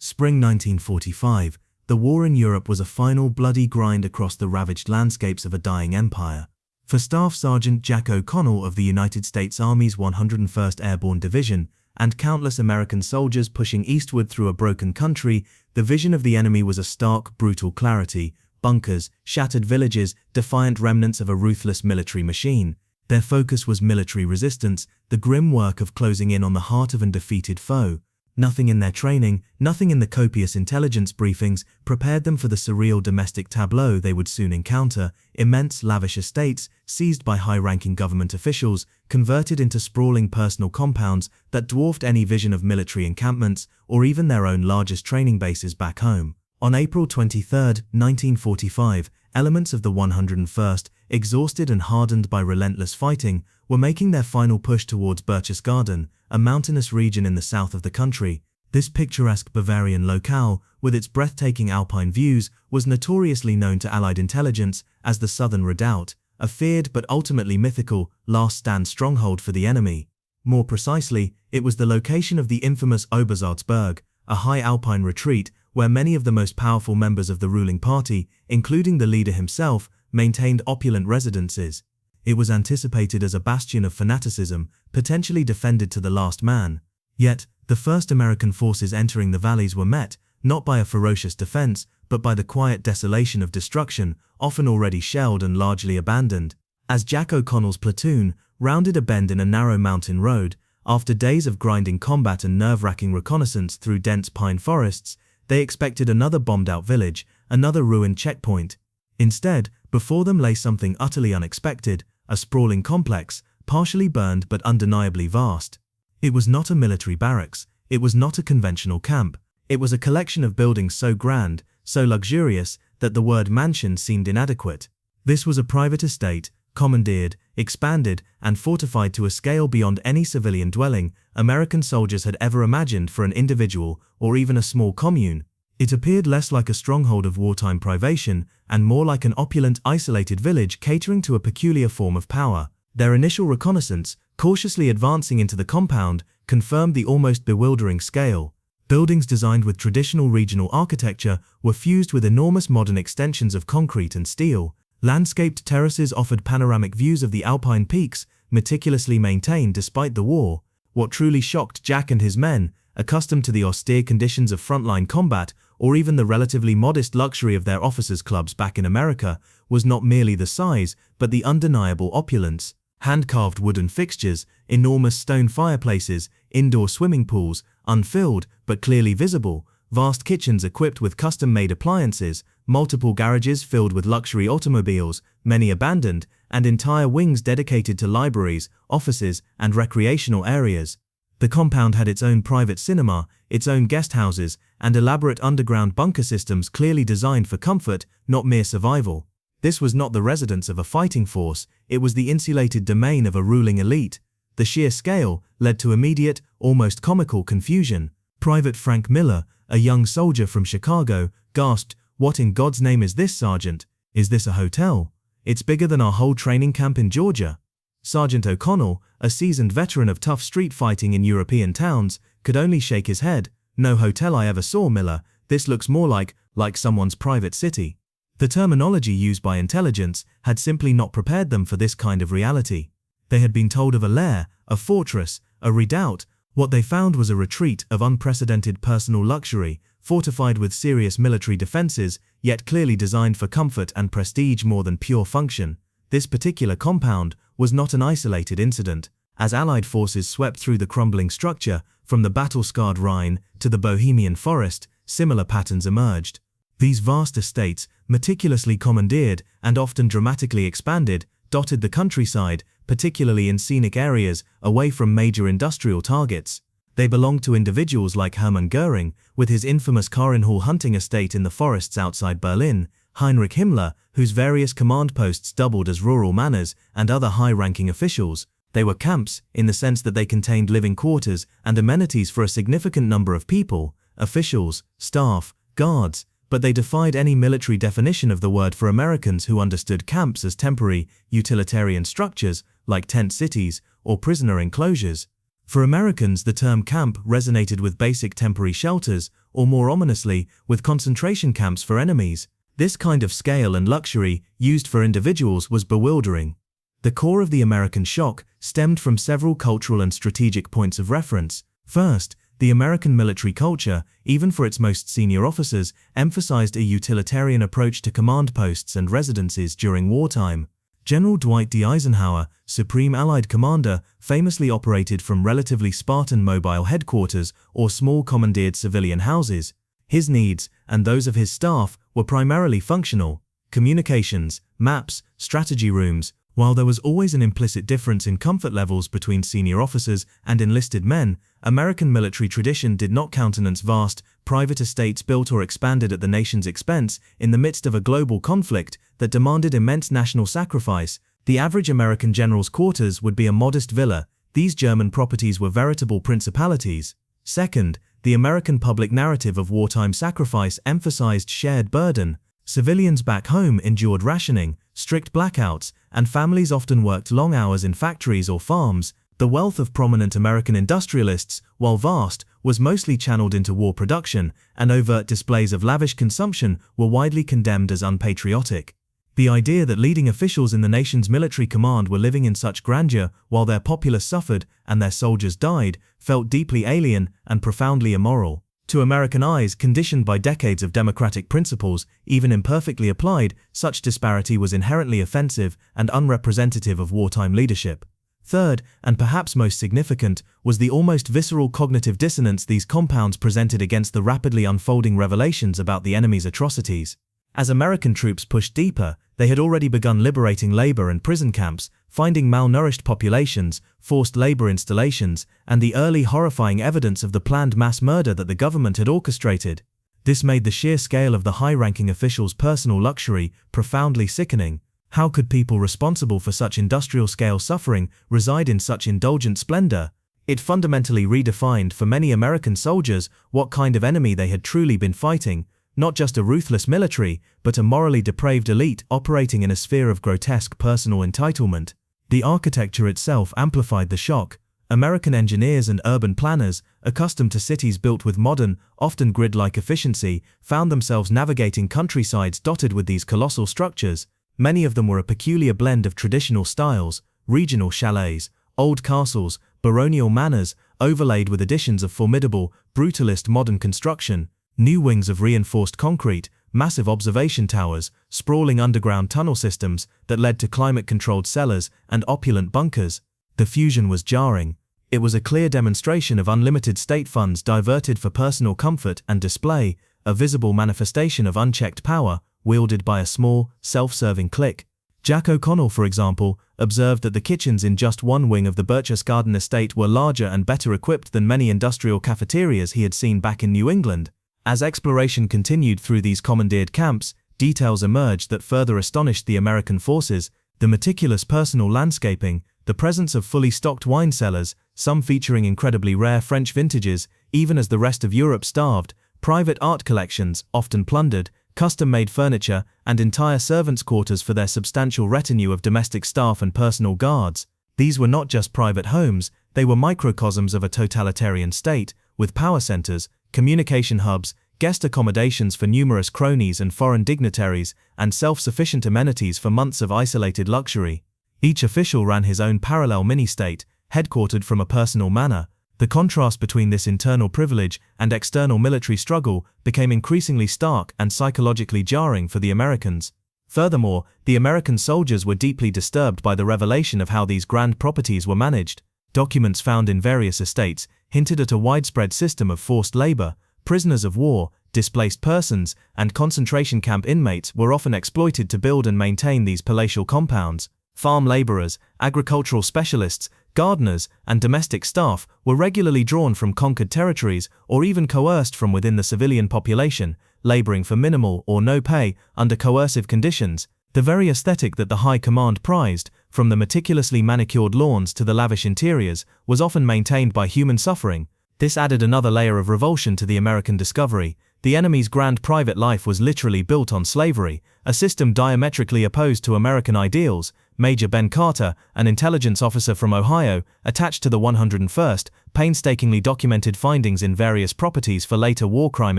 Spring 1945, the war in Europe was a final bloody grind across the ravaged landscapes of a dying empire. For Staff Sergeant Jack O'Connell of the United States Army's 101st Airborne Division, and countless American soldiers pushing eastward through a broken country, the vision of the enemy was a stark, brutal clarity: bunkers, shattered villages, defiant remnants of a ruthless military machine. Their focus was military resistance, the grim work of closing in on the heart of a defeated foe. Nothing in their training, nothing in the copious intelligence briefings prepared them for the surreal domestic tableau they would soon encounter: immense, lavish estates, seized by high-ranking government officials, converted into sprawling personal compounds that dwarfed any vision of military encampments or even their own largest training bases back home. On April 23, 1945, elements of the 101st, exhausted and hardened by relentless fighting, were making their final push towards Berchtesgaden, a mountainous region in the south of the country. This picturesque Bavarian locale, with its breathtaking alpine views, was notoriously known to Allied intelligence as the Southern Redoubt, a feared but ultimately mythical last-stand stronghold for the enemy. More precisely, it was the location of the infamous Obersalzberg, a high alpine retreat where many of the most powerful members of the ruling party, including the leader himself, maintained opulent residences. It was anticipated as a bastion of fanaticism, potentially defended to the last man. Yet, the first American forces entering the valleys were met, not by a ferocious defense, but by the quiet desolation of destruction, often already shelled and largely abandoned. As Jack O'Connell's platoon rounded a bend in a narrow mountain road, after days of grinding combat and nerve-wracking reconnaissance through dense pine forests, they expected another bombed-out village, another ruined checkpoint. Instead, before them lay something utterly unexpected: a sprawling complex, partially burned but undeniably vast. It was not a military barracks, it was not a conventional camp, it was a collection of buildings so grand, so luxurious, that the word mansion seemed inadequate. This was a private estate, commandeered, expanded, and fortified to a scale beyond any civilian dwelling American soldiers had ever imagined for an individual or even a small commune. It appeared less like a stronghold of wartime privation and more like an opulent, isolated village catering to a peculiar form of power. Their initial reconnaissance, cautiously advancing into the compound, confirmed the almost bewildering scale. Buildings designed with traditional regional architecture were fused with enormous modern extensions of concrete and steel. Landscaped terraces offered panoramic views of the alpine peaks, meticulously maintained despite the war. What truly shocked Jack and his men, accustomed to the austere conditions of frontline combat or even the relatively modest luxury of their officers' clubs back in America, was not merely the size, but the undeniable opulence. Hand-carved wooden fixtures, enormous stone fireplaces, indoor swimming pools, unfilled but clearly visible, vast kitchens equipped with custom-made appliances, multiple garages filled with luxury automobiles, many abandoned, and entire wings dedicated to libraries, offices, and recreational areas. The compound had its own private cinema, its own guest houses, and elaborate underground bunker systems clearly designed for comfort, not mere survival. This was not the residence of a fighting force, it was the insulated domain of a ruling elite. The sheer scale led to immediate, almost comical confusion. Private Frank Miller, a young soldier from Chicago, gasped, "What in God's name is this, Sergeant? Is this a hotel? It's bigger than our whole training camp in Georgia." Sergeant O'Connell, a seasoned veteran of tough street fighting in European towns, could only shake his head. "No hotel I ever saw, Miller. This looks more like someone's private city." The terminology used by intelligence had simply not prepared them for this kind of reality. They had been told of a lair, a fortress, a redoubt. What they found was a retreat of unprecedented personal luxury, fortified with serious military defenses, yet clearly designed for comfort and prestige more than pure function. This particular compound was not an isolated incident. As Allied forces swept through the crumbling structure, from the battle-scarred Rhine to the Bohemian forest, similar patterns emerged. These vast estates, meticulously commandeered and often dramatically expanded, dotted the countryside, particularly in scenic areas away from major industrial targets. They belonged to individuals like Hermann Goering, with his infamous Karinhall hunting estate in the forests outside Berlin, Heinrich Himmler, whose various command posts doubled as rural manors, and other high-ranking officials. They were camps, in the sense that they contained living quarters and amenities for a significant number of people, officials, staff, guards, but they defied any military definition of the word for Americans who understood camps as temporary, utilitarian structures, like tent cities or prisoner enclosures. For Americans, the term camp resonated with basic temporary shelters, or more ominously, with concentration camps for enemies. This kind of scale and luxury, used for individuals, was bewildering. The core of the American shock stemmed from several cultural and strategic points of reference. First, the American military culture, even for its most senior officers, emphasized a utilitarian approach to command posts and residences during wartime. General Dwight D. Eisenhower, Supreme Allied Commander, famously operated from relatively Spartan mobile headquarters or small commandeered civilian houses. His needs, and those of his staff, were primarily functional: communications, maps, strategy rooms. While there was always an implicit difference in comfort levels between senior officers and enlisted men, American military tradition did not countenance vast, private estates built or expanded at the nation's expense in the midst of a global conflict that demanded immense national sacrifice. The average American general's quarters would be a modest villa. These German properties were veritable principalities. Second, the American public narrative of wartime sacrifice emphasized shared burden. Civilians back home endured rationing, strict blackouts, and families often worked long hours in factories or farms. The wealth of prominent American industrialists, while vast, was mostly channeled into war production, and overt displays of lavish consumption were widely condemned as unpatriotic. The idea that leading officials in the nation's military command were living in such grandeur while their populace suffered and their soldiers died felt deeply alien and profoundly immoral. To American eyes, conditioned by decades of democratic principles, even imperfectly applied, such disparity was inherently offensive and unrepresentative of wartime leadership. Third, and perhaps most significant, was the almost visceral cognitive dissonance these compounds presented against the rapidly unfolding revelations about the enemy's atrocities. As American troops pushed deeper, they had already begun liberating labor and prison camps, finding malnourished populations, forced labor installations, and the early horrifying evidence of the planned mass murder that the government had orchestrated. This made the sheer scale of the high-ranking officials' personal luxury profoundly sickening. How could people responsible for such industrial-scale suffering reside in such indulgent splendor? It fundamentally redefined for many American soldiers what kind of enemy they had truly been fighting. Not just a ruthless military, but a morally depraved elite operating in a sphere of grotesque personal entitlement. The architecture itself amplified the shock. American engineers and urban planners, accustomed to cities built with modern, often grid-like efficiency, found themselves navigating countrysides dotted with these colossal structures. Many of them were a peculiar blend of traditional styles, regional chalets, old castles, baronial manors, overlaid with additions of formidable, brutalist modern construction. New wings of reinforced concrete, massive observation towers, sprawling underground tunnel systems that led to climate-controlled cellars and opulent bunkers. The fusion was jarring. It was a clear demonstration of unlimited state funds diverted for personal comfort and display, a visible manifestation of unchecked power wielded by a small, self-serving clique. Jack O'Connell, for example, observed that the kitchens in just one wing of the Berchtesgaden estate were larger and better equipped than many industrial cafeterias he had seen back in New England. As exploration continued through these commandeered camps, details emerged that further astonished the American forces: the meticulous personal landscaping, the presence of fully stocked wine cellars, some featuring incredibly rare French vintages, even as the rest of Europe starved, private art collections, often plundered, custom-made furniture, and entire servants' quarters for their substantial retinue of domestic staff and personal guards. These were not just private homes, they were microcosms of a totalitarian state, with power centers, communication hubs, guest accommodations for numerous cronies and foreign dignitaries, and self-sufficient amenities for months of isolated luxury. Each official ran his own parallel mini-state, headquartered from a personal manor. The contrast between this internal privilege and external military struggle became increasingly stark and psychologically jarring for the Americans. Furthermore, the American soldiers were deeply disturbed by the revelation of how these grand properties were managed. Documents found in various estates hinted at a widespread system of forced labor. Prisoners of war, displaced persons, and concentration camp inmates were often exploited to build and maintain these palatial compounds. Farm laborers, agricultural specialists, gardeners, and domestic staff were regularly drawn from conquered territories or even coerced from within the civilian population, laboring for minimal or no pay under coercive conditions. The very aesthetic that the high command prized, from the meticulously manicured lawns to the lavish interiors, was often maintained by human suffering. This added another layer of revulsion to the American discovery. The enemy's grand private life was literally built on slavery, a system diametrically opposed to American ideals. Major Ben Carter, an intelligence officer from Ohio, attached to the 101st, painstakingly documented findings in various properties for later war crime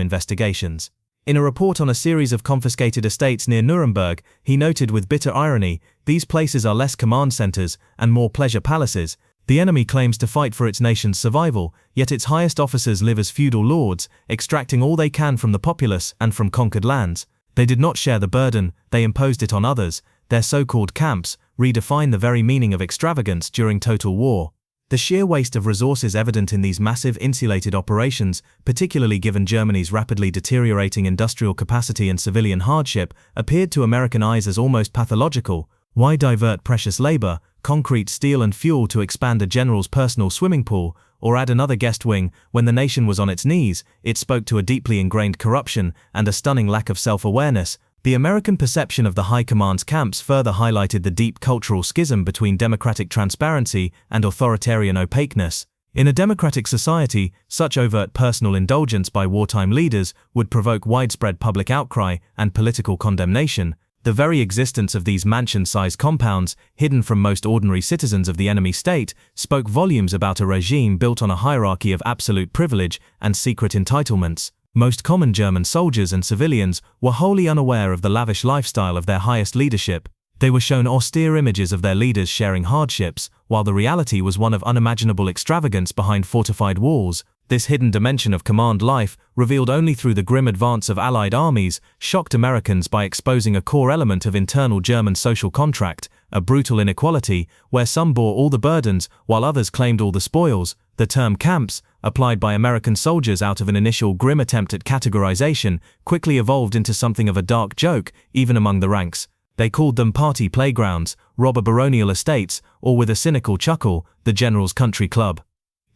investigations. In a report on a series of confiscated estates near Nuremberg, he noted with bitter irony, "These places are less command centers and more pleasure palaces. The enemy claims to fight for its nation's survival, yet its highest officers live as feudal lords, extracting all they can from the populace and from conquered lands. They did not share the burden, they imposed it on others. Their so-called camps redefine the very meaning of extravagance during total war." The sheer waste of resources evident in these massive insulated operations, particularly given Germany's rapidly deteriorating industrial capacity and civilian hardship, appeared to American eyes as almost pathological. Why divert precious labor, concrete, steel and fuel to expand a general's personal swimming pool, or add another guest wing, when the nation was on its knees? It spoke to a deeply ingrained corruption and a stunning lack of self-awareness. The American perception of the High Command's camps further highlighted the deep cultural schism between democratic transparency and authoritarian opaqueness. In a democratic society, such overt personal indulgence by wartime leaders would provoke widespread public outcry and political condemnation. The very existence of these mansion-sized compounds, hidden from most ordinary citizens of the enemy state, spoke volumes about a regime built on a hierarchy of absolute privilege and secret entitlements. Most common German soldiers and civilians were wholly unaware of the lavish lifestyle of their highest leadership. They were shown austere images of their leaders sharing hardships, while the reality was one of unimaginable extravagance behind fortified walls. This hidden dimension of command life, revealed only through the grim advance of Allied armies, shocked Americans by exposing a core element of internal German social contract, a brutal inequality, where some bore all the burdens while others claimed all the spoils. The term camps, applied by American soldiers out of an initial grim attempt at categorization, quickly evolved into something of a dark joke, even among the ranks. They called them party playgrounds, robber baronial estates, or with a cynical chuckle, the general's country club.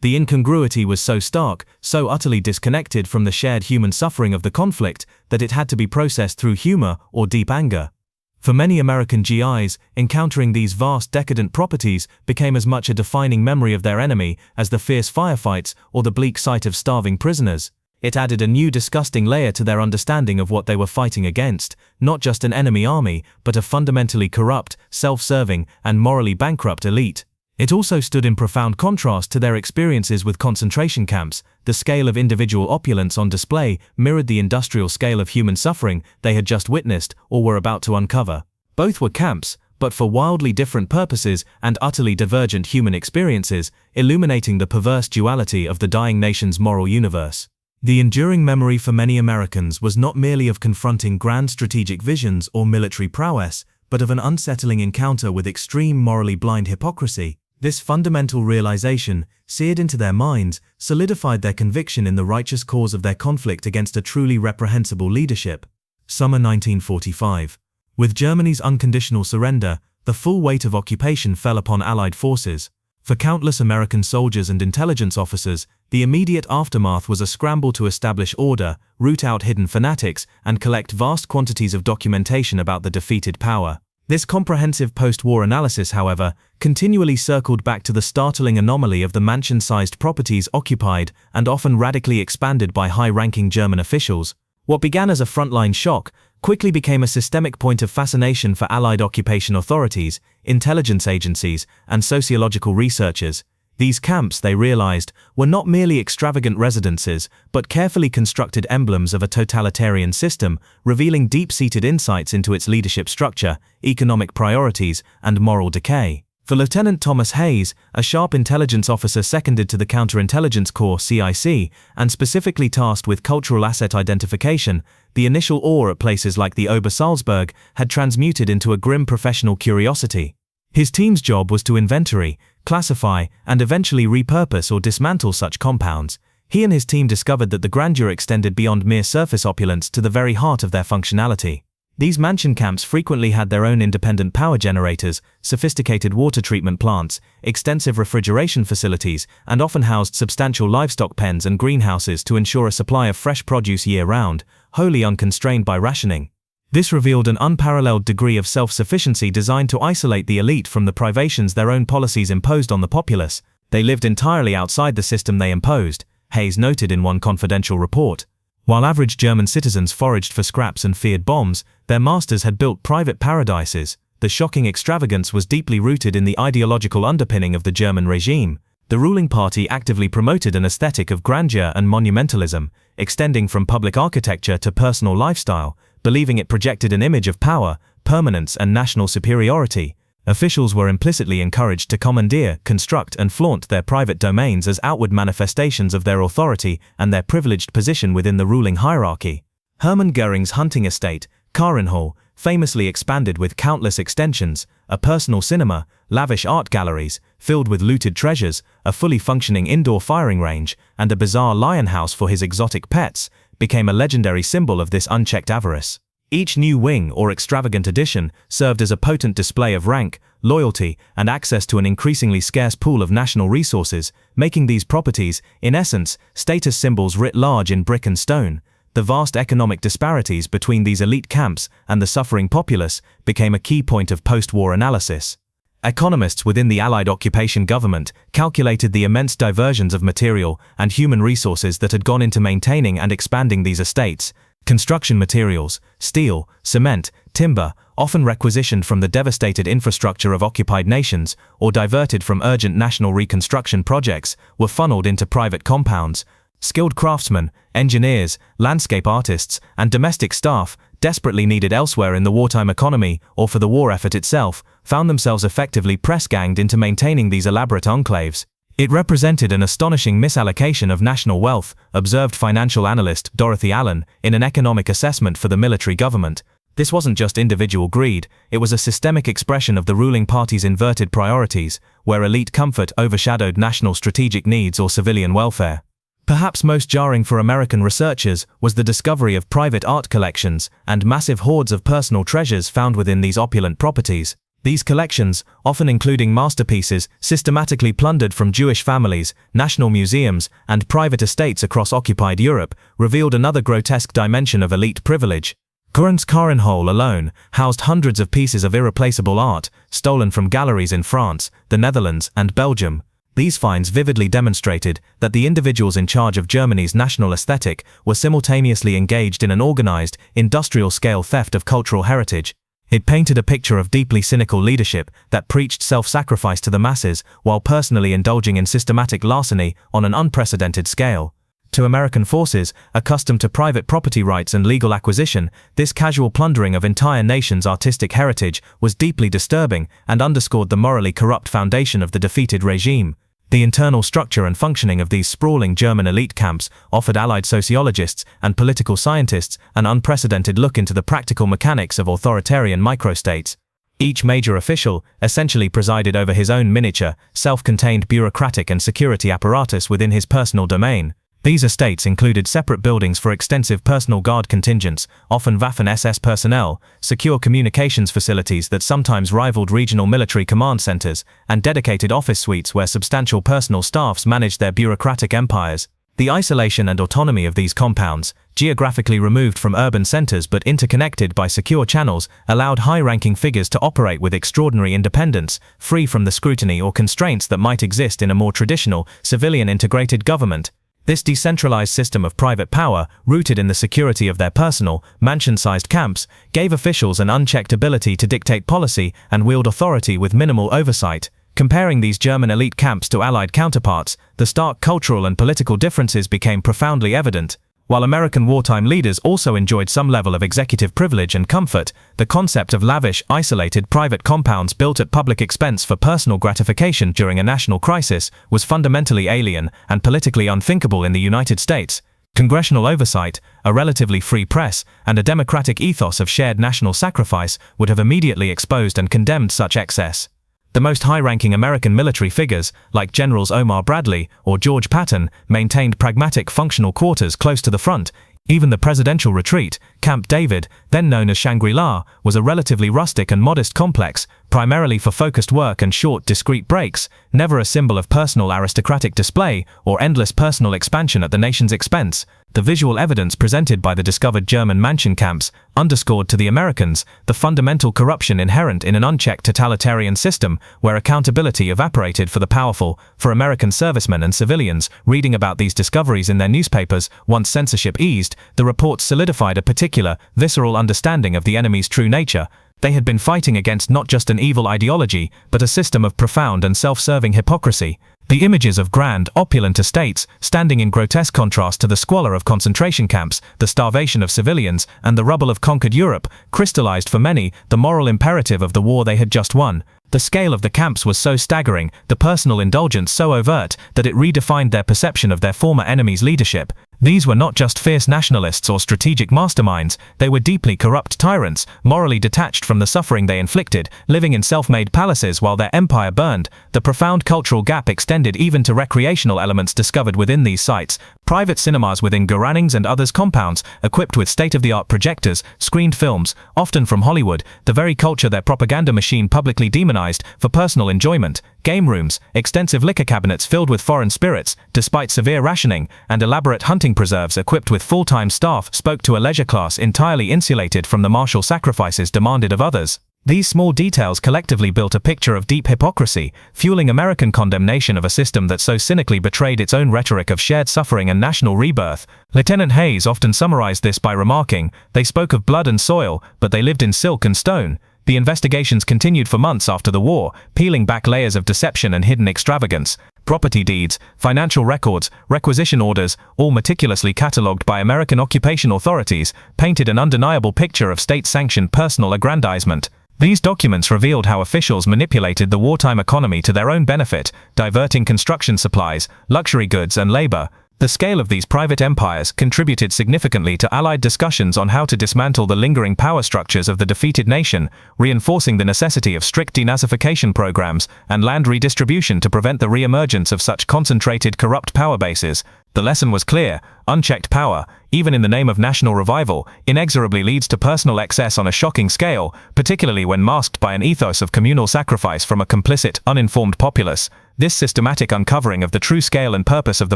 The incongruity was so stark, so utterly disconnected from the shared human suffering of the conflict, that it had to be processed through humor or deep anger. For many American GIs, encountering these vast decadent properties became as much a defining memory of their enemy as the fierce firefights or the bleak sight of starving prisoners. It added a new disgusting layer to their understanding of what they were fighting against, not just an enemy army, but a fundamentally corrupt, self-serving, and morally bankrupt elite. It also stood in profound contrast to their experiences with concentration camps. The scale of individual opulence on display mirrored the industrial scale of human suffering they had just witnessed or were about to uncover. Both were camps, but for wildly different purposes and utterly divergent human experiences, illuminating the perverse duality of the dying nation's moral universe. The enduring memory for many Americans was not merely of confronting grand strategic visions or military prowess, but of an unsettling encounter with extreme morally blind hypocrisy. This fundamental realization, seared into their minds, solidified their conviction in the righteous cause of their conflict against a truly reprehensible leadership. Summer 1945. With Germany's unconditional surrender, the full weight of occupation fell upon Allied forces. For countless American soldiers and intelligence officers, the immediate aftermath was a scramble to establish order, root out hidden fanatics, and collect vast quantities of documentation about the defeated power. This comprehensive post-war analysis, however, continually circled back to the startling anomaly of the mansion-sized properties occupied and often radically expanded by high-ranking German officials. What began as a frontline shock quickly became a systemic point of fascination for Allied occupation authorities, intelligence agencies, and sociological researchers. These camps, they realized, were not merely extravagant residences, but carefully constructed emblems of a totalitarian system, revealing deep-seated insights into its leadership structure, economic priorities, and moral decay. For Lieutenant Thomas Hayes, a sharp intelligence officer seconded to the Counterintelligence Corps (CIC), and specifically tasked with cultural asset identification, the initial awe at places like the Ober-Salzberg had transmuted into a grim professional curiosity. His team's job was to inventory, classify, and eventually repurpose or dismantle such compounds. He and his team discovered that the grandeur extended beyond mere surface opulence to the very heart of their functionality. These mansion camps frequently had their own independent power generators, sophisticated water treatment plants, extensive refrigeration facilities, and often housed substantial livestock pens and greenhouses to ensure a supply of fresh produce year-round, wholly unconstrained by rationing. This revealed an unparalleled degree of self-sufficiency designed to isolate the elite from the privations their own policies imposed on the populace. They lived entirely outside the system they imposed, Hayes noted in one confidential report. While average German citizens foraged for scraps and feared bombs, their masters had built private paradises. The shocking extravagance was deeply rooted in the ideological underpinning of the German regime. The ruling party actively promoted an aesthetic of grandeur and monumentalism, extending from public architecture to personal lifestyle, believing it projected an image of power, permanence, and national superiority. Officials were implicitly encouraged to commandeer, construct, and flaunt their private domains as outward manifestations of their authority and their privileged position within the ruling hierarchy. Hermann Göring's hunting estate, Karinhall, famously expanded with countless extensions, a personal cinema, lavish art galleries, filled with looted treasures, a fully functioning indoor firing range, and a bizarre lion house for his exotic pets, became a legendary symbol of this unchecked avarice. Each new wing or extravagant addition served as a potent display of rank, loyalty, and access to an increasingly scarce pool of national resources, making these properties, in essence, status symbols writ large in brick and stone. The vast economic disparities between these elite camps and the suffering populace became a key point of post-war analysis. Economists within the Allied occupation government calculated the immense diversions of material and human resources that had gone into maintaining and expanding these estates. Construction materials, steel, cement, timber, often requisitioned from the devastated infrastructure of occupied nations or diverted from urgent national reconstruction projects, were funneled into private compounds. Skilled craftsmen, engineers, landscape artists, and domestic staff, desperately needed elsewhere in the wartime economy or for the war effort itself, found themselves effectively press-ganged into maintaining these elaborate enclaves. It represented an astonishing misallocation of national wealth, observed financial analyst Dorothy Allen in an economic assessment for the military government. This wasn't just individual greed, it was a systemic expression of the ruling party's inverted priorities, where elite comfort overshadowed national strategic needs or civilian welfare. Perhaps most jarring for American researchers was the discovery of private art collections and massive hoards of personal treasures found within these opulent properties. These collections, often including masterpieces systematically plundered from Jewish families, national museums, and private estates across occupied Europe, revealed another grotesque dimension of elite privilege. Göring's Karinhall alone housed hundreds of pieces of irreplaceable art, stolen from galleries in France, the Netherlands, and Belgium. These finds vividly demonstrated that the individuals in charge of Germany's national aesthetic were simultaneously engaged in an organized, industrial-scale theft of cultural heritage. It painted a picture of deeply cynical leadership that preached self-sacrifice to the masses while personally indulging in systematic larceny on an unprecedented scale. To American forces, accustomed to private property rights and legal acquisition, this casual plundering of entire nations' artistic heritage was deeply disturbing and underscored the morally corrupt foundation of the defeated regime. The internal structure and functioning of these sprawling German elite camps offered Allied sociologists and political scientists an unprecedented look into the practical mechanics of authoritarian microstates. Each major official essentially presided over his own miniature, self-contained bureaucratic and security apparatus within his personal domain. These estates included separate buildings for extensive personal guard contingents, often Waffen-SS personnel, secure communications facilities that sometimes rivaled regional military command centers, and dedicated office suites where substantial personal staffs managed their bureaucratic empires. The isolation and autonomy of these compounds, geographically removed from urban centers but interconnected by secure channels, allowed high-ranking figures to operate with extraordinary independence, free from the scrutiny or constraints that might exist in a more traditional, civilian-integrated government. This decentralized system of private power, rooted in the security of their personal, mansion-sized camps, gave officials an unchecked ability to dictate policy and wield authority with minimal oversight. Comparing these German elite camps to Allied counterparts, the stark cultural and political differences became profoundly evident. While American wartime leaders also enjoyed some level of executive privilege and comfort, the concept of lavish, isolated private compounds built at public expense for personal gratification during a national crisis was fundamentally alien and politically unthinkable in the United States. Congressional oversight, a relatively free press, and a democratic ethos of shared national sacrifice would have immediately exposed and condemned such excess. The most high-ranking American military figures, like Generals Omar Bradley or George Patton, maintained pragmatic functional quarters close to the front. Even the presidential retreat, Camp David, then known as Shangri-La, was a relatively rustic and modest complex, primarily for focused work and short, discreet breaks, never a symbol of personal aristocratic display or endless personal expansion at the nation's expense. The visual evidence presented by the discovered German mansion camps underscored to the Americans the fundamental corruption inherent in an unchecked totalitarian system where accountability evaporated for the powerful. For American servicemen and civilians reading about these discoveries in their newspapers, once censorship eased, the reports solidified a particular particular, visceral understanding of the enemy's true nature. They had been fighting against not just an evil ideology, but a system of profound and self-serving hypocrisy. The images of grand, opulent estates, standing in grotesque contrast to the squalor of concentration camps, the starvation of civilians, and the rubble of conquered Europe, crystallized for many the moral imperative of the war they had just won. The scale of the camps was so staggering, the personal indulgence so overt, that it redefined their perception of their former enemy's leadership. These were not just fierce nationalists or strategic masterminds, they were deeply corrupt tyrants, morally detached from the suffering they inflicted, living in self-made palaces while their empire burned. The profound cultural gap extended even to recreational elements discovered within these sites. Private cinemas within Guarani's and others' compounds, equipped with state-of-the-art projectors, screened films, often from Hollywood, the very culture their propaganda machine publicly demonized, for personal enjoyment. Game rooms, extensive liquor cabinets filled with foreign spirits, despite severe rationing, and elaborate hunting preserves equipped with full-time staff spoke to a leisure class entirely insulated from the martial sacrifices demanded of others. These small details collectively built a picture of deep hypocrisy, fueling American condemnation of a system that so cynically betrayed its own rhetoric of shared suffering and national rebirth. Lieutenant Hayes often summarized this by remarking, "They spoke of blood and soil, but they lived in silk and stone." The investigations continued for months after the war, peeling back layers of deception and hidden extravagance. Property deeds, financial records, requisition orders, all meticulously catalogued by American occupation authorities, painted an undeniable picture of state-sanctioned personal aggrandizement. These documents revealed how officials manipulated the wartime economy to their own benefit, diverting construction supplies, luxury goods, and labor. The scale of these private empires contributed significantly to Allied discussions on how to dismantle the lingering power structures of the defeated nation, reinforcing the necessity of strict denazification programs and land redistribution to prevent the re-emergence of such concentrated corrupt power bases. The lesson was clear: unchecked power, even in the name of national revival, inexorably leads to personal excess on a shocking scale, particularly when masked by an ethos of communal sacrifice from a complicit, uninformed populace. This systematic uncovering of the true scale and purpose of the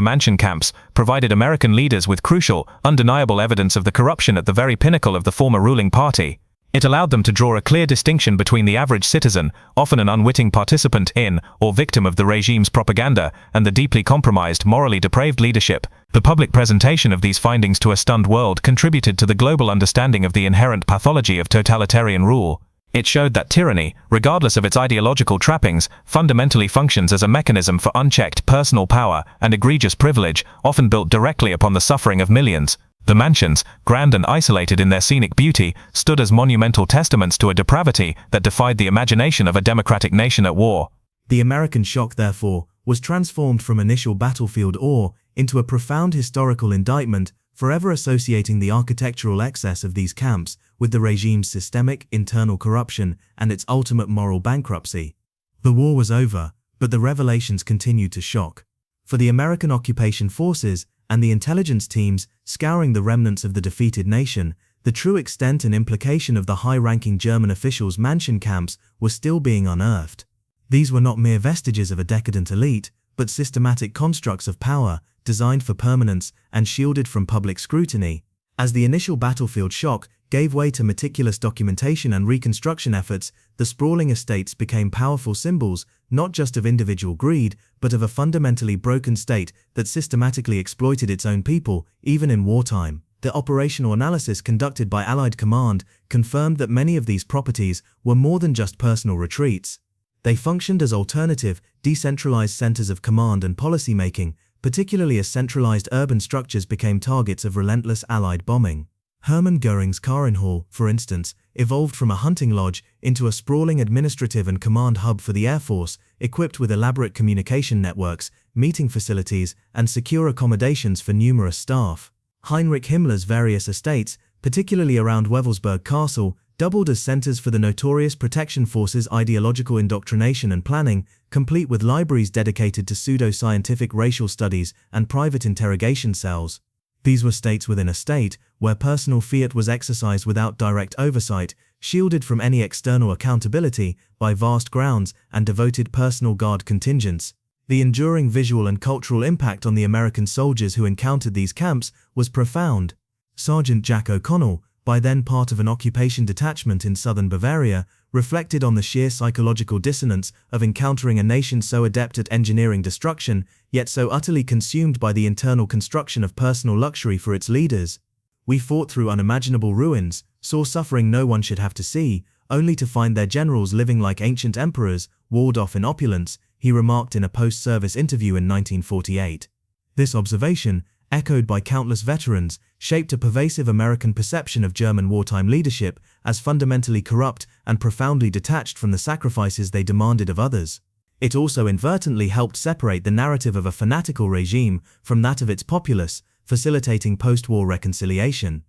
Mansion camps provided American leaders with crucial, undeniable evidence of the corruption at the very pinnacle of the former ruling party. It allowed them to draw a clear distinction between the average citizen, often an unwitting participant in, or victim of the regime's propaganda, and the deeply compromised, morally depraved leadership. The public presentation of these findings to a stunned world contributed to the global understanding of the inherent pathology of totalitarian rule. It showed that tyranny, regardless of its ideological trappings, fundamentally functions as a mechanism for unchecked personal power and egregious privilege, often built directly upon the suffering of millions. The mansions, grand and isolated in their scenic beauty, stood as monumental testaments to a depravity that defied the imagination of a democratic nation at war. The American shock, therefore, was transformed from initial battlefield awe into a profound historical indictment, forever associating the architectural excess of these camps with the regime's systemic internal corruption and its ultimate moral bankruptcy. The war was over, but the revelations continued to shock. For the American occupation forces and the intelligence teams scouring the remnants of the defeated nation, the true extent and implication of the high-ranking German officials' Mansion camps was still being unearthed. These were not mere vestiges of a decadent elite, but systematic constructs of power designed for permanence and shielded from public scrutiny. As the initial battlefield shock gave way to meticulous documentation and reconstruction efforts, the sprawling estates became powerful symbols not just of individual greed, but of a fundamentally broken state that systematically exploited its own people, even in wartime. The operational analysis conducted by Allied command confirmed that many of these properties were more than just personal retreats. They functioned as alternative, decentralized centers of command and policy-making, particularly as centralized urban structures became targets of relentless Allied bombing. Hermann Göring's Karinhall, for instance, evolved from a hunting lodge into a sprawling administrative and command hub for the Air Force, equipped with elaborate communication networks, meeting facilities, and secure accommodations for numerous staff. Heinrich Himmler's various estates, particularly around Wewelsburg Castle, doubled as centers for the notorious Protection Force's ideological indoctrination and planning, complete with libraries dedicated to pseudo-scientific racial studies and private interrogation cells. These were states within a state, where personal fiat was exercised without direct oversight, shielded from any external accountability by vast grounds and devoted personal guard contingents. The enduring visual and cultural impact on the American soldiers who encountered these camps was profound. Sergeant Jack O'Connell, by then part of an occupation detachment in southern Bavaria, reflected on the sheer psychological dissonance of encountering a nation so adept at engineering destruction, yet so utterly consumed by the internal construction of personal luxury for its leaders. "We fought through unimaginable ruins, saw suffering no one should have to see, only to find their generals living like ancient emperors, walled off in opulence," he remarked in a post-service interview in 1948. This observation, echoed by countless veterans, shaped a pervasive American perception of German wartime leadership as fundamentally corrupt and profoundly detached from the sacrifices they demanded of others. It also inadvertently helped separate the narrative of a fanatical regime from that of its populace, facilitating post-war reconciliation.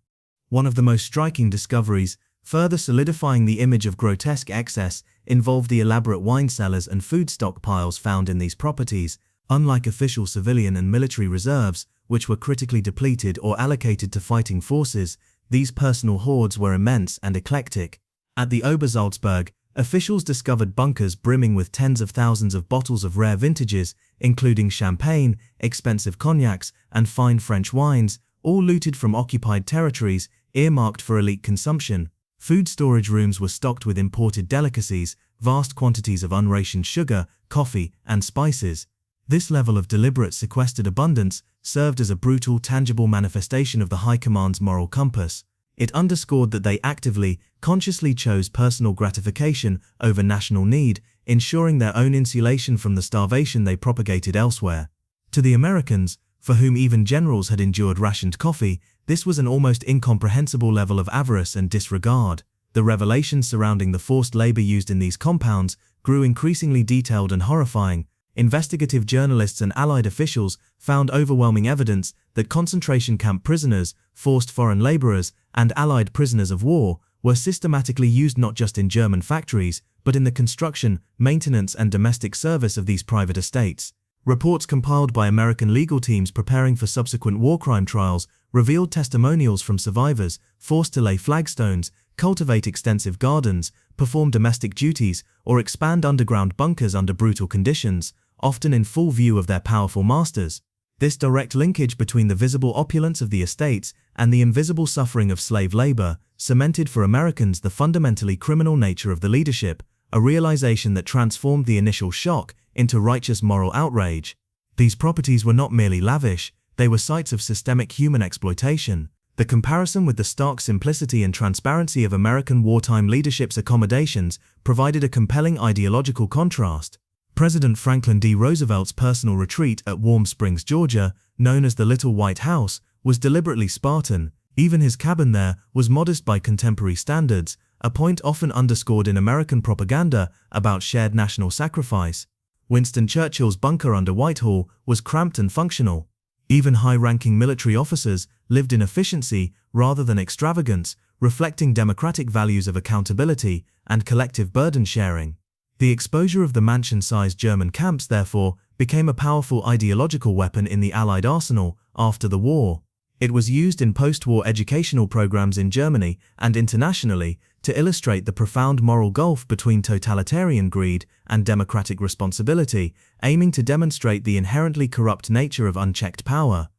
One of the most striking discoveries, further solidifying the image of grotesque excess, involved the elaborate wine cellars and food stockpiles found in these properties. Unlike official civilian and military reserves, which were critically depleted or allocated to fighting forces, these personal hoards were immense and eclectic. At the Obersalzberg, officials discovered bunkers brimming with tens of thousands of bottles of rare vintages, including champagne, expensive cognacs, and fine French wines, all looted from occupied territories, earmarked for elite consumption. Food storage rooms were stocked with imported delicacies, vast quantities of unrationed sugar, coffee, and spices. This level of deliberate sequestered abundance served as a brutal, tangible manifestation of the High Command's moral compass. It underscored that they actively, consciously chose personal gratification over national need, ensuring their own insulation from the starvation they propagated elsewhere. To the Americans, for whom even generals had endured rationed coffee, this was an almost incomprehensible level of avarice and disregard. The revelations surrounding the forced labor used in these compounds grew increasingly detailed and horrifying. Investigative journalists and Allied officials found overwhelming evidence that concentration camp prisoners, forced foreign laborers, and Allied prisoners of war were systematically used not just in German factories, but in the construction, maintenance, and domestic service of these private estates. Reports compiled by American legal teams preparing for subsequent war crime trials revealed testimonials from survivors forced to lay flagstones, cultivate extensive gardens, perform domestic duties, or expand underground bunkers under brutal conditions, often in full view of their powerful masters. This direct linkage between the visible opulence of the estates and the invisible suffering of slave labor cemented for Americans the fundamentally criminal nature of the leadership, a realization that transformed the initial shock into righteous moral outrage. These properties were not merely lavish, they were sites of systemic human exploitation. The comparison with the stark simplicity and transparency of American wartime leadership's accommodations provided a compelling ideological contrast. President Franklin D. Roosevelt's personal retreat at Warm Springs, Georgia, known as the Little White House, was deliberately Spartan. Even his cabin there was modest by contemporary standards, a point often underscored in American propaganda about shared national sacrifice. Winston Churchill's bunker under Whitehall was cramped and functional. Even high-ranking military officers lived in efficiency rather than extravagance, reflecting democratic values of accountability and collective burden sharing. The exposure of the mansion-sized German camps, therefore, became a powerful ideological weapon in the Allied arsenal after the war. It was used in post-war educational programs in Germany and internationally to illustrate the profound moral gulf between totalitarian greed and democratic responsibility, aiming to demonstrate the inherently corrupt nature of unchecked power.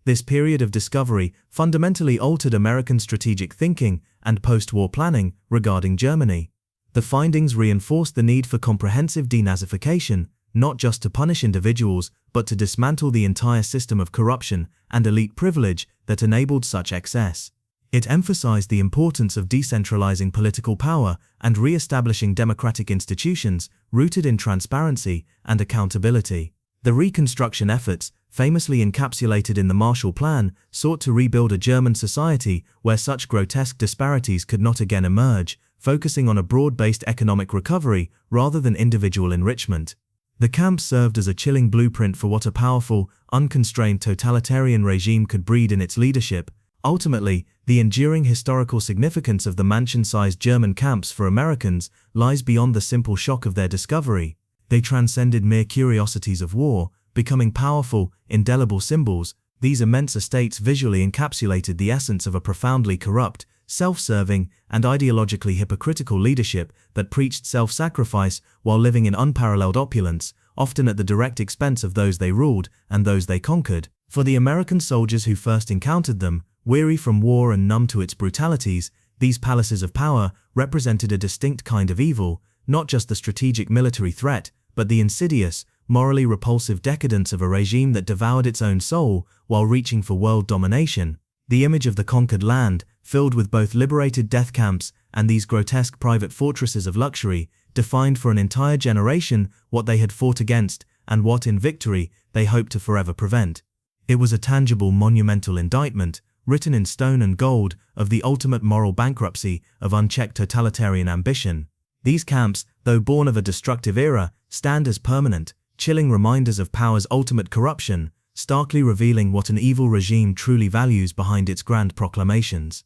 This period of discovery fundamentally altered American strategic thinking and post-war planning regarding Germany. The findings reinforced the need for comprehensive denazification, not just to punish individuals, but to dismantle the entire system of corruption and elite privilege that enabled such excess. It emphasized the importance of decentralizing political power and re-establishing democratic institutions rooted in transparency and accountability. The Reconstruction efforts, famously encapsulated in the Marshall Plan, sought to rebuild a German society where such grotesque disparities could not again emerge, focusing on a broad-based economic recovery rather than individual enrichment. The camps served as a chilling blueprint for what a powerful, unconstrained totalitarian regime could breed in its leadership. Ultimately, the enduring historical significance of the mansion-sized German camps for Americans lies beyond the simple shock of their discovery. They transcended mere curiosities of war, becoming powerful, indelible symbols. These immense estates visually encapsulated the essence of a profoundly corrupt, self-serving, and ideologically hypocritical leadership that preached self-sacrifice while living in unparalleled opulence, often at the direct expense of those they ruled and those they conquered. For the American soldiers who first encountered them, weary from war and numb to its brutalities, these palaces of power represented a distinct kind of evil, not just the strategic military threat, but the insidious, morally repulsive decadence of a regime that devoured its own soul while reaching for world domination. The image of the conquered land, filled with both liberated death camps and these grotesque private fortresses of luxury, defined for an entire generation what they had fought against and what, in victory, they hoped to forever prevent. It was a tangible, monumental indictment, written in stone and gold, of the ultimate moral bankruptcy of unchecked totalitarian ambition. These camps, though born of a destructive era, stand as permanent, chilling reminders of power's ultimate corruption, starkly revealing what an evil regime truly values behind its grand proclamations.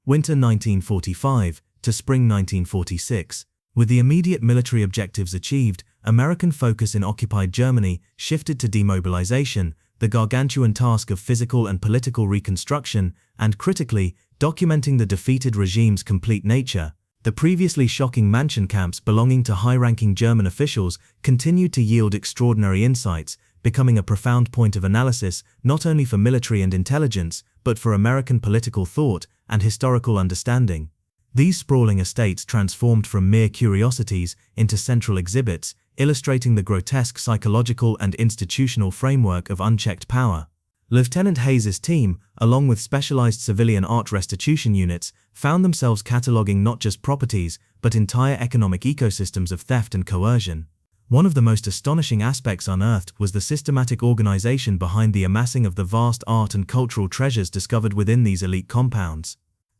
Winter 1945 to spring 1946. With the immediate military objectives achieved, American focus in occupied Germany shifted to demobilization, the gargantuan task of physical and political reconstruction, and critically, documenting the defeated regime's complete nature. The previously shocking mansion camps belonging to high-ranking German officials continued to yield extraordinary insights, becoming a profound point of analysis not only for military and intelligence, but for American political thought and historical understanding. These sprawling estates transformed from mere curiosities into central exhibits, illustrating the grotesque psychological and institutional framework of unchecked power. Lieutenant Hayes's team, along with specialized civilian art restitution units, found themselves cataloging not just properties, but entire economic ecosystems of theft and coercion. One of the most astonishing aspects unearthed was the systematic organization behind the amassing of the vast art and cultural treasures discovered within these elite compounds.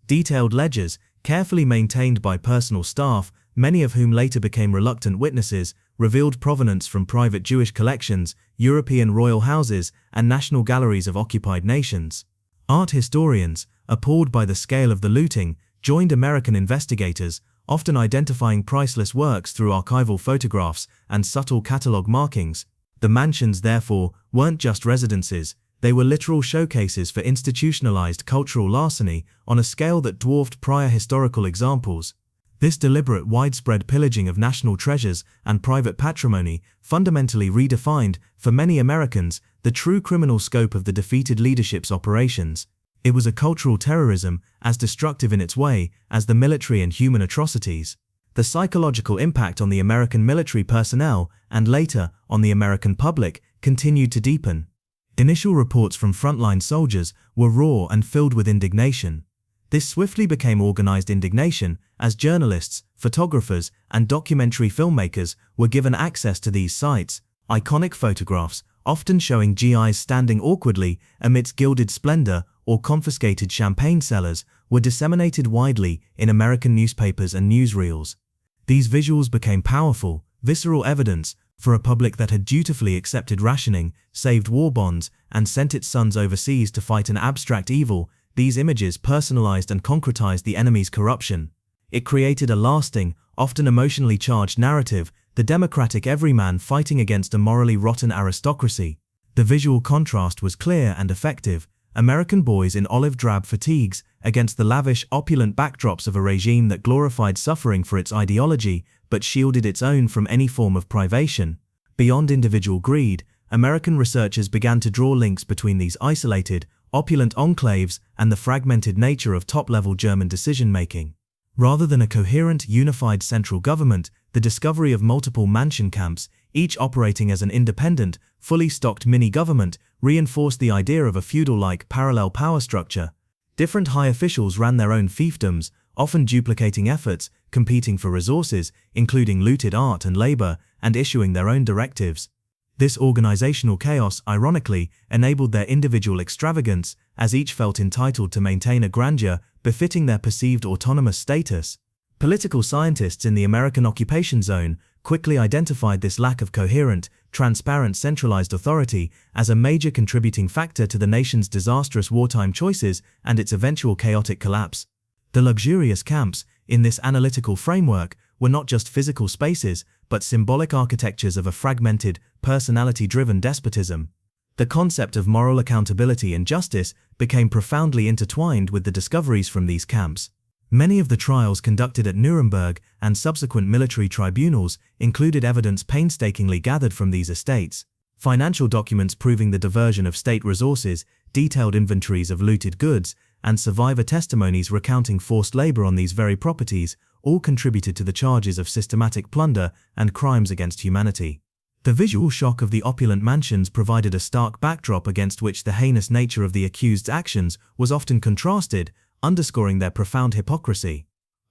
Detailed ledgers, carefully maintained by personal staff, many of whom later became reluctant witnesses, revealed provenance from private Jewish collections, European royal houses, and national galleries of occupied nations. Art historians, appalled by the scale of the looting, joined American investigators, often identifying priceless works through archival photographs and subtle catalog markings. The mansions, therefore, weren't just residences, they were literal showcases for institutionalized cultural larceny on a scale that dwarfed prior historical examples. This deliberate, widespread pillaging of national treasures and private patrimony fundamentally redefined, for many Americans, the true criminal scope of the defeated leadership's operations. It was a cultural terrorism as destructive in its way as the military and human atrocities. The psychological impact on the American military personnel, and later, on the American public, continued to deepen. Initial reports from frontline soldiers were raw and filled with indignation. This swiftly became organized indignation as journalists, photographers, and documentary filmmakers were given access to these sites. Iconic photographs, often showing GIs standing awkwardly amidst gilded splendor or confiscated champagne cellars, were disseminated widely in American newspapers and newsreels. These visuals became powerful, visceral evidence for a public that had dutifully accepted rationing, saved war bonds, and sent its sons overseas to fight an abstract evil. These images personalized and concretized the enemy's corruption. It created a lasting, often emotionally charged narrative, the democratic everyman fighting against a morally rotten aristocracy. The visual contrast was clear and effective. American boys in olive drab fatigues against the lavish, opulent backdrops of a regime that glorified suffering for its ideology, but shielded its own from any form of privation. Beyond individual greed, American researchers began to draw links between these isolated, opulent enclaves and the fragmented nature of top-level German decision-making. Rather than a coherent, unified central government, the discovery of multiple mansion camps, each operating as an independent, fully stocked mini-government, reinforced the idea of a feudal-like parallel power structure. Different high officials ran their own fiefdoms, often duplicating efforts, competing for resources, including looted art and labor, and issuing their own directives. This organizational chaos, ironically, enabled their individual extravagance, as each felt entitled to maintain a grandeur befitting their perceived autonomous status. Political scientists in the American occupation zone quickly identified this lack of coherent, transparent centralized authority as a major contributing factor to the nation's disastrous wartime choices and its eventual chaotic collapse. The luxurious camps, in this analytical framework, were not just physical spaces, but symbolic architectures of a fragmented, personality-driven despotism. The concept of moral accountability and justice became profoundly intertwined with the discoveries from these camps. Many of the trials conducted at Nuremberg and subsequent military tribunals included evidence painstakingly gathered from these estates. Financial documents proving the diversion of state resources, detailed inventories of looted goods, and survivor testimonies recounting forced labor on these very properties all contributed to the charges of systematic plunder and crimes against humanity. The visual shock of the opulent mansions provided a stark backdrop against which the heinous nature of the accused's actions was often contrasted, underscoring their profound hypocrisy.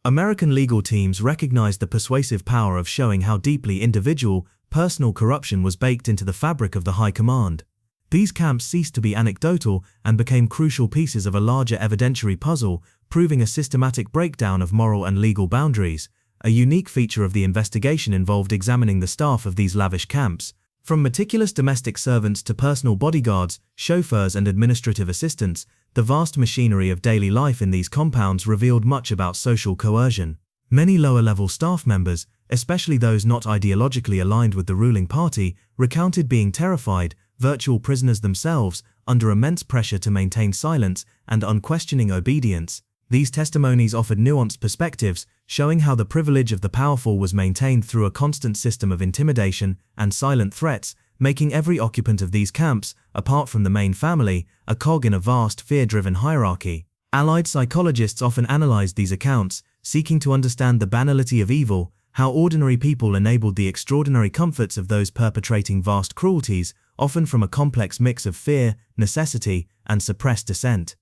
American legal teams recognized the persuasive power of showing how deeply individual, personal corruption was baked into the fabric of the high command. These camps ceased to be anecdotal and became crucial pieces of a larger evidentiary puzzle, proving a systematic breakdown of moral and legal boundaries. A unique feature of the investigation involved examining the staff of these lavish camps. From meticulous domestic servants to personal bodyguards, chauffeurs and administrative assistants, the vast machinery of daily life in these compounds revealed much about social coercion. Many lower-level staff members, especially those not ideologically aligned with the ruling party, recounted being terrified, virtual prisoners themselves, under immense pressure to maintain silence and unquestioning obedience. These testimonies offered nuanced perspectives, showing how the privilege of the powerful was maintained through a constant system of intimidation and silent threats, making every occupant of these camps, apart from the main family, a cog in a vast, fear-driven hierarchy. Allied psychologists often analyzed these accounts, seeking to understand the banality of evil, how ordinary people enabled the extraordinary comforts of those perpetrating vast cruelties, often from a complex mix of fear, necessity, and suppressed dissent.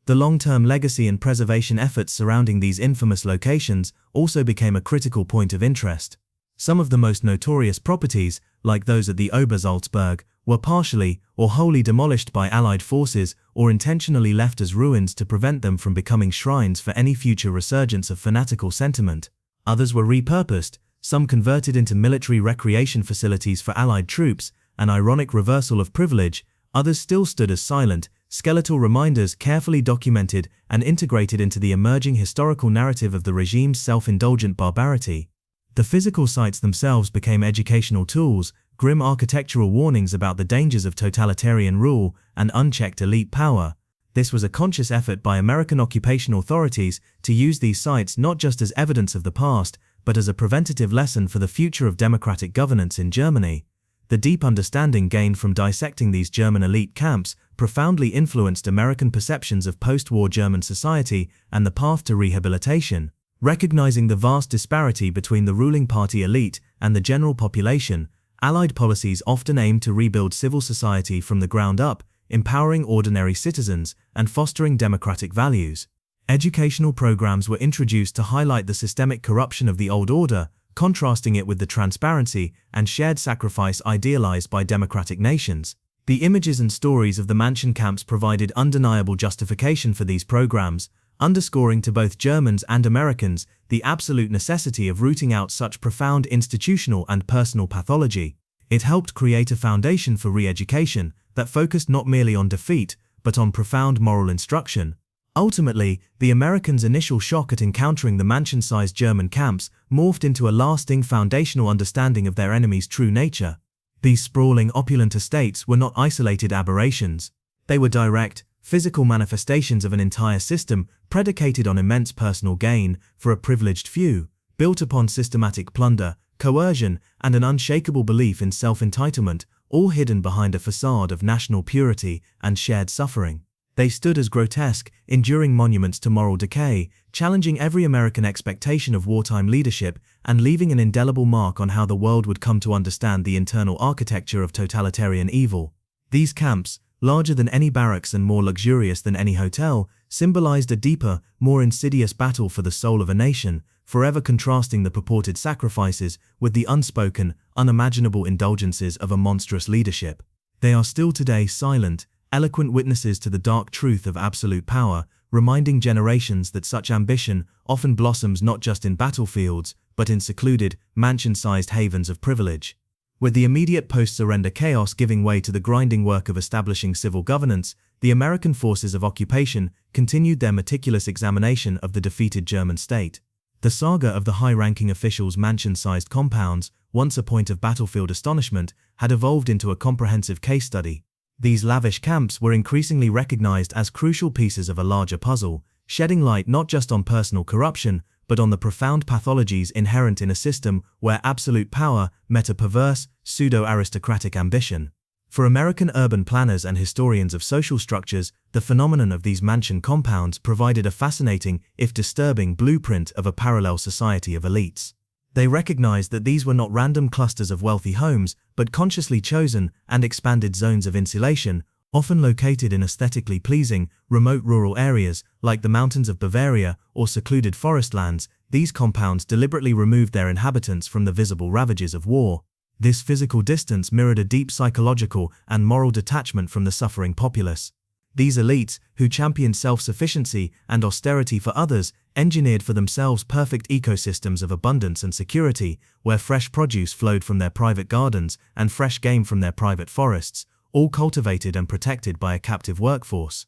The long-term legacy and preservation efforts surrounding these infamous locations also became a critical point of interest. Some of the most notorious properties, like those at the Obersalzberg, were partially or wholly demolished by Allied forces or intentionally left as ruins to prevent them from becoming shrines for any future resurgence of fanatical sentiment. Others were repurposed, some converted into military recreation facilities for Allied troops, an ironic reversal of privilege. Others still stood as silent, skeletal reminders carefully documented and integrated into the emerging historical narrative of the regime's self-indulgent barbarity. The physical sites themselves became educational tools, grim architectural warnings about the dangers of totalitarian rule and unchecked elite power. This was a conscious effort by American occupation authorities to use these sites not just as evidence of the past, but as a preventative lesson for the future of democratic governance in Germany. The deep understanding gained from dissecting these German elite camps profoundly influenced American perceptions of post-war German society and the path to rehabilitation. Recognizing the vast disparity between the ruling party elite and the general population, Allied policies often aimed to rebuild civil society from the ground up, empowering ordinary citizens and fostering democratic values. Educational programs were introduced to highlight the systemic corruption of the old order, contrasting it with the transparency and shared sacrifice idealized by democratic nations. The images and stories of the mansion camps provided undeniable justification for these programs, underscoring to both Germans and Americans the absolute necessity of rooting out such profound institutional and personal pathology. It helped create a foundation for re-education that focused not merely on defeat, but on profound moral instruction. Ultimately, the Americans' initial shock at encountering the mansion-sized German camps morphed into a lasting foundational understanding of their enemy's true nature. These sprawling, opulent estates were not isolated aberrations. They were direct, physical manifestations of an entire system predicated on immense personal gain for a privileged few, built upon systematic plunder, coercion, and an unshakable belief in self-entitlement, all hidden behind a facade of national purity and shared suffering. They stood as grotesque, enduring monuments to moral decay, challenging every American expectation of wartime leadership and leaving an indelible mark on how the world would come to understand the internal architecture of totalitarian evil. These camps, larger than any barracks and more luxurious than any hotel, symbolized a deeper, more insidious battle for the soul of a nation, forever contrasting the purported sacrifices with the unspoken, unimaginable indulgences of a monstrous leadership. They are still today silent, eloquent witnesses to the dark truth of absolute power, reminding generations that such ambition often blossoms not just in battlefields, but in secluded, mansion-sized havens of privilege. With the immediate post-surrender chaos giving way to the grinding work of establishing civil governance, the American forces of occupation continued their meticulous examination of the defeated German state. The saga of the high-ranking officials' mansion-sized compounds, once a point of battlefield astonishment, had evolved into a comprehensive case study. These lavish camps were increasingly recognized as crucial pieces of a larger puzzle, shedding light not just on personal corruption, but on the profound pathologies inherent in a system where absolute power met a perverse, pseudo-aristocratic ambition. For American urban planners and historians of social structures, the phenomenon of these mansion compounds provided a fascinating, if disturbing, blueprint of a parallel society of elites. They recognized that these were not random clusters of wealthy homes, but consciously chosen and expanded zones of insulation, often located in aesthetically pleasing, remote rural areas like the mountains of Bavaria or secluded forest lands. These compounds deliberately removed their inhabitants from the visible ravages of war. This physical distance mirrored a deep psychological and moral detachment from the suffering populace. These elites, who championed self-sufficiency and austerity for others, engineered for themselves perfect ecosystems of abundance and security, where fresh produce flowed from their private gardens and fresh game from their private forests, all cultivated and protected by a captive workforce.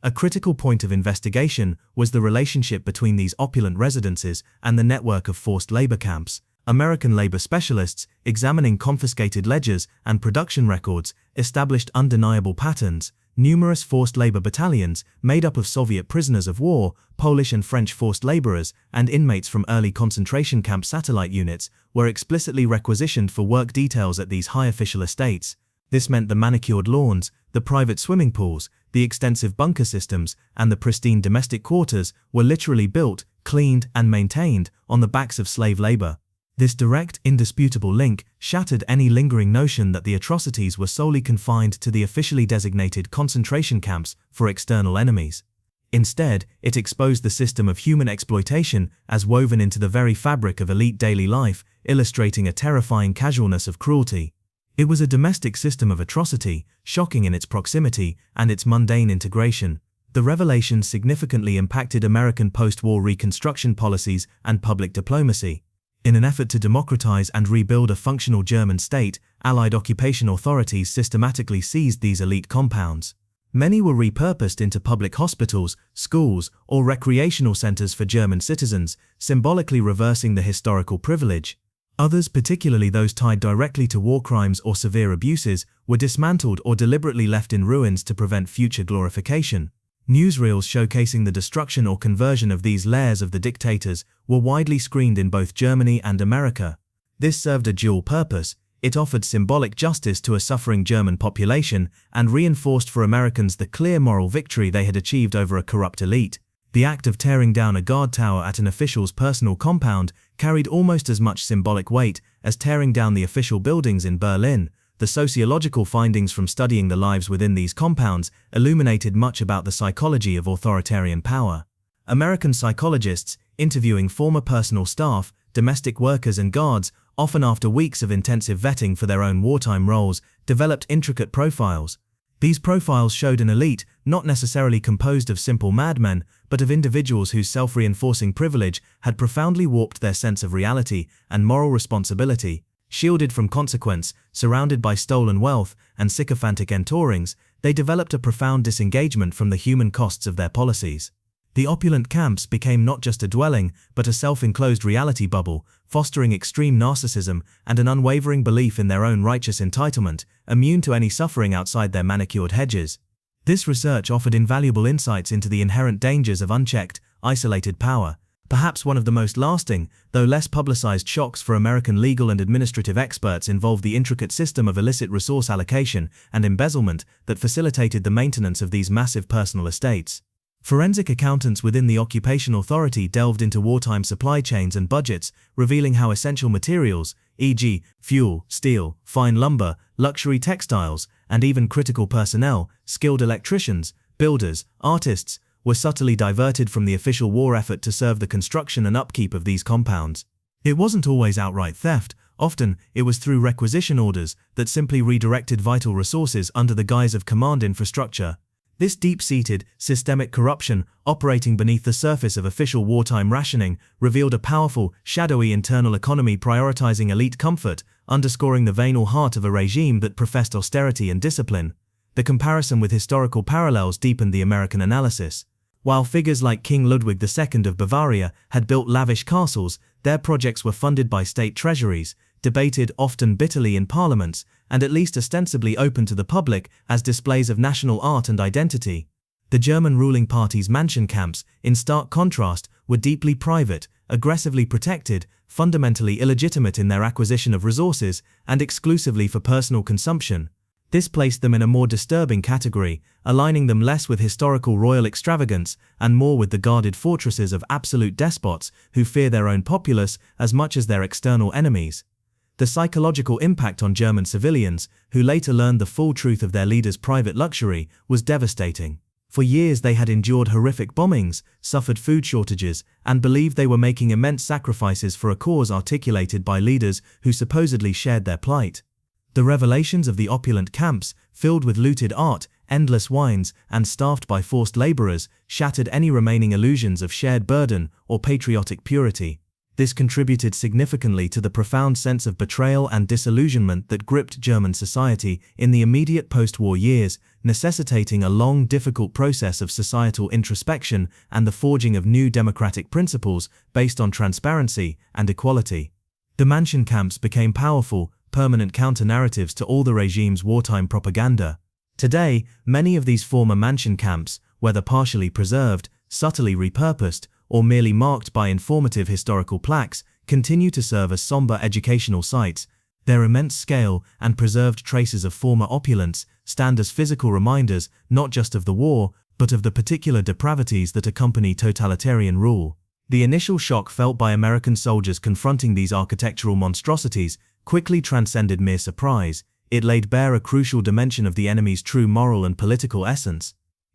A critical point of investigation was the relationship between these opulent residences and the network of forced labor camps. American labor specialists, examining confiscated ledgers and production records, established undeniable patterns. Numerous forced labor battalions, made up of Soviet prisoners of war, Polish and French forced laborers, and inmates from early concentration camp satellite units, were explicitly requisitioned for work details at these high official estates. This meant the manicured lawns, the private swimming pools, the extensive bunker systems, and the pristine domestic quarters were literally built, cleaned, and maintained on the backs of slave labor. This direct, indisputable link shattered any lingering notion that the atrocities were solely confined to the officially designated concentration camps for external enemies. Instead, it exposed the system of human exploitation as woven into the very fabric of elite daily life, illustrating a terrifying casualness of cruelty. It was a domestic system of atrocity, shocking in its proximity and its mundane integration. The revelations significantly impacted American post-war Reconstruction policies and public diplomacy. In an effort to democratize and rebuild a functional German state, Allied occupation authorities systematically seized these elite compounds. Many were repurposed into public hospitals, schools, or recreational centers for German citizens, symbolically reversing the historical privilege. Others, particularly those tied directly to war crimes or severe abuses, were dismantled or deliberately left in ruins to prevent future glorification. Newsreels showcasing the destruction or conversion of these layers of the dictators were widely screened in both Germany and America. This served a dual purpose. It offered symbolic justice to a suffering German population and reinforced for Americans the clear moral victory they had achieved over a corrupt elite. The act of tearing down a guard tower at an official's personal compound carried almost as much symbolic weight as tearing down the official buildings in Berlin. The sociological findings from studying the lives within these compounds illuminated much about the psychology of authoritarian power. American psychologists, interviewing former personal staff, domestic workers and guards, often after weeks of intensive vetting for their own wartime roles, developed intricate profiles. These profiles showed an elite not necessarily composed of simple madmen, but of individuals whose self-reinforcing privilege had profoundly warped their sense of reality and moral responsibility. Shielded from consequence, surrounded by stolen wealth and sycophantic entourings, they developed a profound disengagement from the human costs of their policies. The opulent camps became not just a dwelling, but a self-enclosed reality bubble, fostering extreme narcissism and an unwavering belief in their own righteous entitlement, immune to any suffering outside their manicured hedges. This research offered invaluable insights into the inherent dangers of unchecked, isolated power. Perhaps one of the most lasting, though less publicized shocks for American legal and administrative experts involved the intricate system of illicit resource allocation and embezzlement that facilitated the maintenance of these massive personal estates. Forensic accountants within the occupation authority delved into wartime supply chains and budgets, revealing how essential materials, e.g., fuel, steel, fine lumber, luxury textiles, and even critical personnel, skilled electricians, builders, artists, were subtly diverted from the official war effort to serve the construction and upkeep of these compounds. It wasn't always outright theft. Often, it was through requisition orders that simply redirected vital resources under the guise of command infrastructure. This deep-seated, systemic corruption, operating beneath the surface of official wartime rationing, revealed a powerful, shadowy internal economy prioritizing elite comfort, underscoring the venal heart of a regime that professed austerity and discipline. The comparison with historical parallels deepened the American analysis. While figures like King Ludwig II of Bavaria had built lavish castles, their projects were funded by state treasuries, debated often bitterly in parliaments, and at least ostensibly open to the public as displays of national art and identity. The German ruling party's mansion camps, in stark contrast, were deeply private, aggressively protected, fundamentally illegitimate in their acquisition of resources, and exclusively for personal consumption. This placed them in a more disturbing category, aligning them less with historical royal extravagance and more with the guarded fortresses of absolute despots who fear their own populace as much as their external enemies. The psychological impact on German civilians, who later learned the full truth of their leaders' private luxury, was devastating. For years they had endured horrific bombings, suffered food shortages, and believed they were making immense sacrifices for a cause articulated by leaders who supposedly shared their plight. The revelations of the opulent camps, filled with looted art, endless wines, and staffed by forced laborers, shattered any remaining illusions of shared burden or patriotic purity. This contributed significantly to the profound sense of betrayal and disillusionment that gripped German society in the immediate post-war years, necessitating a long, difficult process of societal introspection and the forging of new democratic principles based on transparency and equality. The mansion camps became powerful, permanent counter-narratives to all the regime's wartime propaganda. Today, many of these former mansion camps, whether partially preserved, subtly repurposed, or merely marked by informative historical plaques, continue to serve as somber educational sites. Their immense scale and preserved traces of former opulence stand as physical reminders not just of the war, but of the particular depravities that accompany totalitarian rule. The initial shock felt by American soldiers confronting these architectural monstrosities quickly transcended mere surprise. It laid bare a crucial dimension of the enemy's true moral and political essence.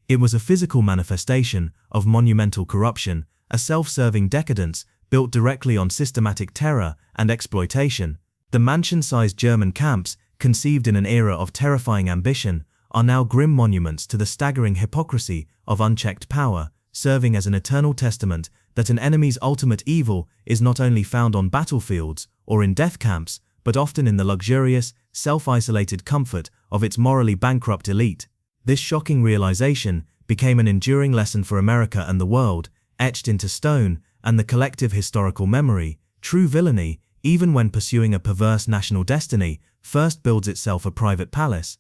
It was a physical manifestation of monumental corruption, a self-serving decadence built directly on systematic terror and exploitation. The mansion-sized German camps, conceived in an era of terrifying ambition, are now grim monuments to the staggering hypocrisy of unchecked power, serving as an eternal testament that an enemy's ultimate evil is not only found on battlefields or in death camps, but often in the luxurious, self-isolated comfort of its morally bankrupt elite. This shocking realization became an enduring lesson for America and the world, etched into stone and the collective historical memory. True villainy, even when pursuing a perverse national destiny, first builds itself a private palace.